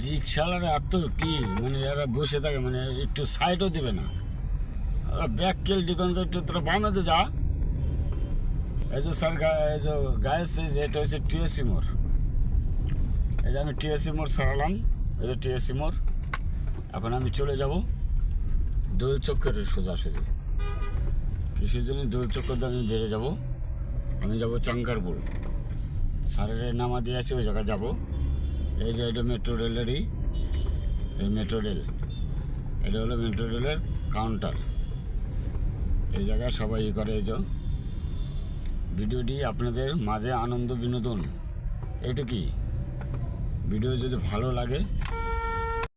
রিক্সাওয়ালারা এত কি মানে এরা বসে থাকে মানে একটু সাইডও দেবে না, ব্যাক কেল ডিকন একটু তোরা বানাতে যা। এই যে স্যার এই যে গায়েস, এটা হচ্ছে টিএসসি মোড়। এই যে আমি টিএসসি মোড় ছাড়ালাম, এই যে টিএসসি মোড়। এখন আমি চলে যাব দোল চক্করের সোজাসুজি। কিছুর জন্য দোল চক্কর দিয়ে আমি বেড়ে যাব। আমি যাব চঙ্কারপুর, স্যারের নামা দিয়ে আছে, ওই জায়গায় যাবো। এই যে এটা মেট্রো রেলেরই, এই মেট্রো রেল, এটা হলো মেট্রো রেলের কাউন্টার। এই জায়গায় সবাই করে। এই যে ভিডিওটি আপনাদের মাঝে আনন্দ বিনোদন এইটুকুই। ভিডিও যদি ভালো লাগে